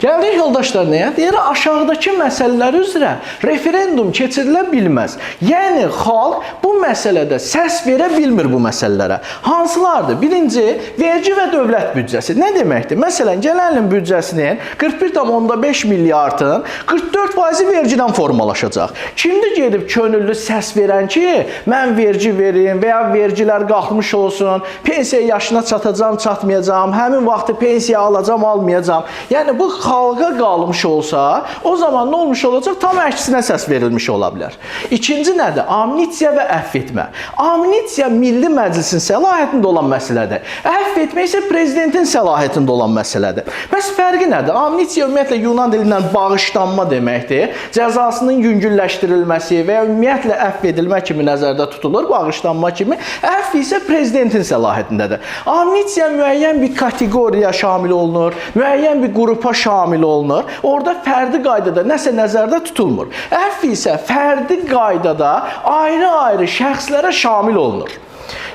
Gəldik yoldaşlar nəyə? Deyir, aşağıdakı məsələlər üzrə referendum keçirilə bilməz. Yəni, xalq bu məsələdə səs verə bilmir bu məsələlərə. Hansılardır? Birinci, vergi və dövlət büdcəsi. Nə deməkdir? Məsələn, gələn ilin büdcəsinin 41,5 milyardın 44% vergidən formalaşacaq. Kimdir gedib könüllü səs verən ki, mən vergi verim və ya vergilər qalxmış olsun, pensiya yaşına çatacam, çatmayacam, həmin vaxtı pensiya alacam, almayacam. Yəni, bu xalqa qalmış olsa, o zaman nə olmuş olacaq? Tam əksinə səs verilmiş ola bilər. İkinci nədir? Amnistiya və əfv etmə. Amnistiya Milli Məclisin səlahiyyətində olan məsələdir. Əfv etmə isə prezidentin səlahiyyətində olan məsələdir. Bəs fərqi nədir? Amnistiya ümumiyyətlə Yunan dilindən bağışlanma deməkdir. Cəzasının yüngülləşdirilməsi və ya ümumiyyətlə əfv edilmə kimi nəzərdə tutulur, bağışlanma kimi. Əfv isə prezidentin səlahiyyətindədir. Amnistiya müəyyən bir kateqoriyaya şamil olunur, müəyyən bir qrupa şamil olunur. Orada fərdi qaydada nəsə nəzərdə tutulmur. Əfv isə fərdi qaydada ayrı-ayrı şəxslərə şamil olunur.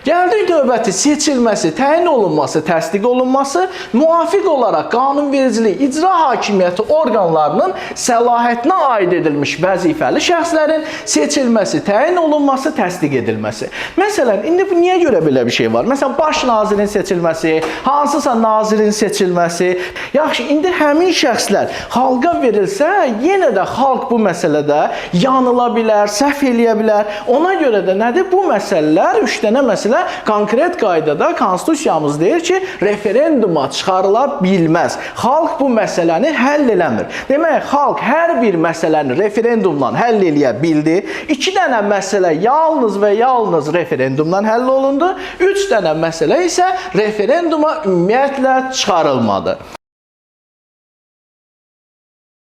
Gəldik növbəti seçilməsi, təyin olunması, təsdiq olunması, müvafiq olaraq qanunvericilik, icra hakimiyyəti orqanlarının səlahiyyətinə aid edilmiş vəzifəli şəxslərin seçilməsi, təyin olunması, təsdiq edilməsi. Məsələn, indi niyə görə belə bir şey var? Məsələn, baş nazirin seçilməsi, hansısa nazirin seçilməsi. Yaxşı, indi həmin şəxslər xalqa verilsə, yenə də xalq bu məsələdə yanıla bilər, səhv eləyə bilər. Ona görə də nədir? Bu məsələlər, 3 dənə məsələ konkret qaydada konstitusiyamız deyir ki, referenduma çıxarıla bilməz. Xalq bu məsələni həll eləmir. Demək, xalq hər bir məsələni referendumla həll eləyə bildi. 2 dənə məsələ yalnız və yalnız referendumla həll olundu. 3 dənə məsələ isə referenduma ümumiyyətlə çıxarılmadı.